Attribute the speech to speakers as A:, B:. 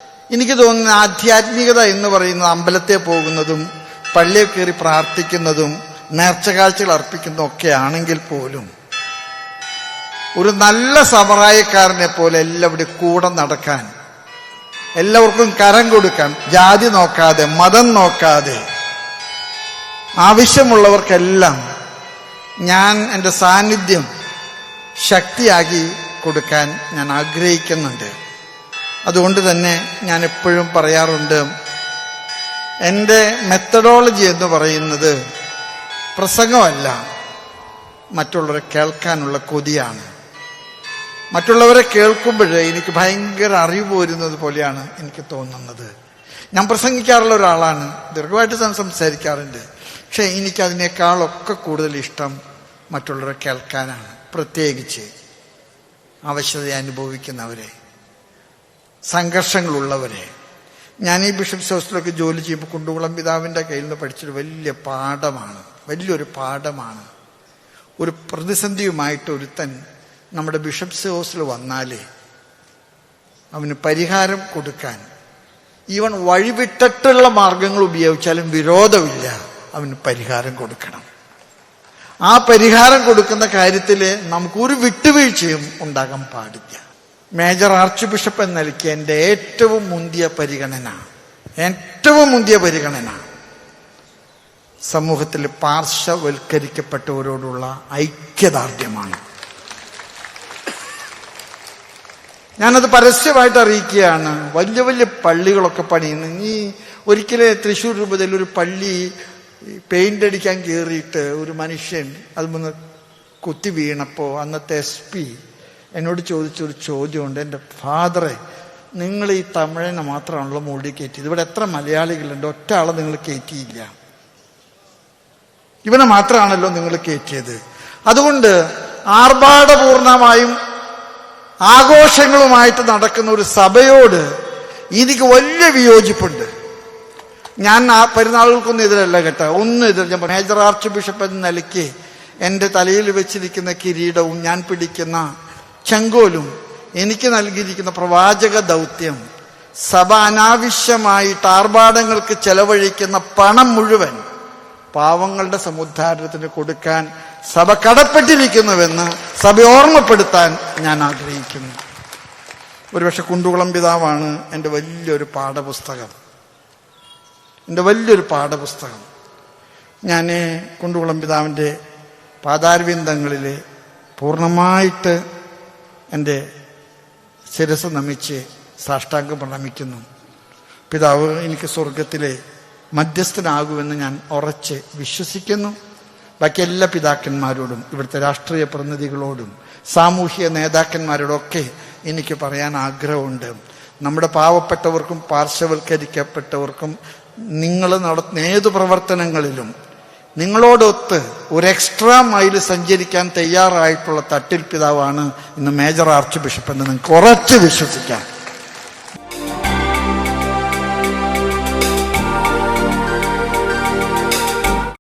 A: എനിക്ക് തോന്നുന്ന ആധ്യാത്മികത എന്ന് പറയുന്നത് അമ്പലത്തെ പോകുന്നതും പള്ളിയിൽ കയറി പ്രാർത്ഥിക്കുന്നതും നേർച്ചകാഴ്ചകൾ അർപ്പിക്കുന്നതും ഒക്കെ ആണെങ്കിൽ പോലും ഒരു നല്ല സമറായക്കാരനെ പോലെ എല്ലാവരുടെയും കൂടെ നടക്കാൻ, എല്ലാവർക്കും കരം കൊടുക്കാൻ, ജാതി നോക്കാതെ മതം നോക്കാതെ ആവശ്യമുള്ളവർക്കെല്ലാം ഞാൻ എൻ്റെ സാന്നിധ്യം ശക്തിയാക്കി കൊടുക്കാൻ ഞാൻ ആഗ്രഹിക്കുന്നുണ്ട്. അതുകൊണ്ട് തന്നെ ഞാൻ എപ്പോഴും പറയാറുണ്ട്, എൻ്റെ മെത്തഡോളജി എന്ന് പറയുന്നത് പ്രസംഗമല്ല, മറ്റുള്ളവരെ കേൾക്കാനുള്ള കൊതിയാണ്. മറ്റുള്ളവരെ കേൾക്കുമ്പോൾ എനിക്ക് ഭയങ്കര അറിവ് വരുന്നത് പോലെയാണ് എനിക്ക് തോന്നുന്നത്. ഞാൻ പ്രസംഗിക്കാറുള്ള ഒരാളാണ്, ദീർഘമായിട്ട് സംസാരിക്കാറുണ്ട്. പക്ഷെ എനിക്കതിനേക്കാളൊക്കെ കൂടുതൽ ഇഷ്ടം മറ്റുള്ളവരെ കേൾക്കാനാണ്. പ്രത്യേകിച്ച് അവശത അനുഭവിക്കുന്നവരെ, സംഘർഷങ്ങളുള്ളവരെ. ഞാൻ ഈ ബിഷപ്സ് ഹൗസിലൊക്കെ ജോലി ചെയ്യുമ്പോൾ കുണ്ടുകുളം പിതാവിൻ്റെ കയ്യിൽ നിന്ന് പഠിച്ചൊരു വലിയൊരു പാഠമാണ്. ഒരു പ്രതിസന്ധിയുമായിട്ട് ഒരുത്തൻ നമ്മുടെ ബിഷപ്സ് ഹൗസിൽ വന്നാൽ അവന് പരിഹാരം കൊടുക്കാൻ, ഈവൻ വഴിവിട്ടിട്ടുള്ള മാർഗങ്ങൾ ഉപയോഗിച്ചാലും വിരോധമില്ല, അവന് പരിഹാരം കൊടുക്കണം. ആ പരിഹാരം കൊടുക്കുന്ന കാര്യത്തിൽ നമുക്കൊരു വിട്ടുവീഴ്ചയും ഉണ്ടാകാൻ പാടില്ല. മേജർ ആർച്ച് ബിഷപ്പ് എന്ന നിലയ്ക്ക് എൻ്റെ ഏറ്റവും മുന്തിയ പരിഗണന സമൂഹത്തിൽ പാർശ്വവൽക്കരിക്കപ്പെട്ടവരോടുള്ള ഐക്യദാർഢ്യമാണ്. ഞാനത് പരസ്യമായിട്ട് അറിയിക്കുകയാണ്. വലിയ വലിയ പള്ളികളൊക്കെ പണിയുന്നു. ഈ ഒരിക്കലും തൃശ്ശൂർ രൂപതയിൽ ഒരു പള്ളി പെയിന്റ് അടിക്കാൻ കയറിയിട്ട് ഒരു മനുഷ്യൻ അതിൽ കുത്തി വീണപ്പോൾ അന്നത്തെ SP എന്നോട് ചോദിച്ചൊരു ചോദ്യമുണ്ട്. എൻ്റെ ഫാദറെ, നിങ്ങൾ ഈ തമിഴനെ മാത്രമാണല്ലോ മുകളിൽ കയറ്റിയത്, ഇവിടെ എത്ര മലയാളികളുണ്ട്, ഒറ്റ ആളെ നിങ്ങൾ കയറ്റിയില്ല, ഇവനെ മാത്രമാണല്ലോ നിങ്ങൾ കയറ്റിയത്. അതുകൊണ്ട് ആർഭാടപൂർണമായും ആഘോഷങ്ങളുമായിട്ട് നടക്കുന്ന ഒരു സഭയോട് എനിക്ക് വലിയ വിയോജിപ്പുണ്ട്. ഞാൻ ആ പെരുന്നാളുകൾക്കൊന്നും എതിരല്ല കേട്ടോ, ഒന്നും എതിരല്ല. ഞാൻ മേജർ ആർച്ച് ബിഷപ്പ് എന്ന നിലയ്ക്ക് എൻ്റെ തലയിൽ വെച്ചിരിക്കുന്ന കിരീടവും ഞാൻ പിടിക്കുന്ന ചെങ്കോലും എനിക്ക് നൽകിയിരിക്കുന്ന പ്രവാചക ദൗത്യം, സഭ അനാവശ്യമായിട്ട് ആർഭാടങ്ങൾക്ക് ചെലവഴിക്കുന്ന പണം മുഴുവൻ പാവങ്ങളുടെ സമുദ്ധാരണത്തിന് കൊടുക്കാൻ സഭ കടപ്പെട്ടിരിക്കുന്നുവെന്ന് സഭ ഓർമ്മപ്പെടുത്താൻ ഞാൻ ആഗ്രഹിക്കുന്നു. ഒരുപക്ഷെ കുണ്ടുകുളം പിതാവാണ് എൻ്റെ വലിയൊരു പാഠപുസ്തകം. ഞാൻ കുണ്ടുകുളം പിതാവിൻ്റെ പാതാരവിന്ദങ്ങളിൽ പൂർണ്ണമായിട്ട് എൻ്റെ ശിരസ് നമിച്ച് സാഷ്ടാംഗം പ്രണമിക്കുന്നു. പിതാവ് എനിക്ക് സ്വർഗത്തിലെ മധ്യസ്ഥനാകുമെന്ന് ഞാൻ ഉറച്ച് വിശ്വസിക്കുന്നു. ബാക്കി എല്ലാ പിതാക്കന്മാരോടും, ഇവിടുത്തെ രാഷ്ട്രീയ പ്രതിനിധികളോടും, സാമൂഹിക നേതാക്കന്മാരോടൊക്കെ എനിക്ക് പറയാൻ ആഗ്രഹമുണ്ട്. നമ്മുടെ പാവപ്പെട്ടവർക്കും പാർശ്വവൽക്കരിക്കപ്പെട്ടവർക്കും നിങ്ങൾ നടത്തുന്ന ഏതു പ്രവർത്തനങ്ങളിലും നിങ്ങളോടൊത്ത് ഒരു എക്സ്ട്രാ മൈല് സഞ്ചരിക്കാൻ തയ്യാറായിട്ടുള്ള തട്ടിൽ പിതാവാണ് ഇന്ന് മേജർ ആർച്ച് ബിഷപ്പ് എന്ന് നിങ്ങൾക്ക് ഉറച്ച് വിശ്വസിക്കാം.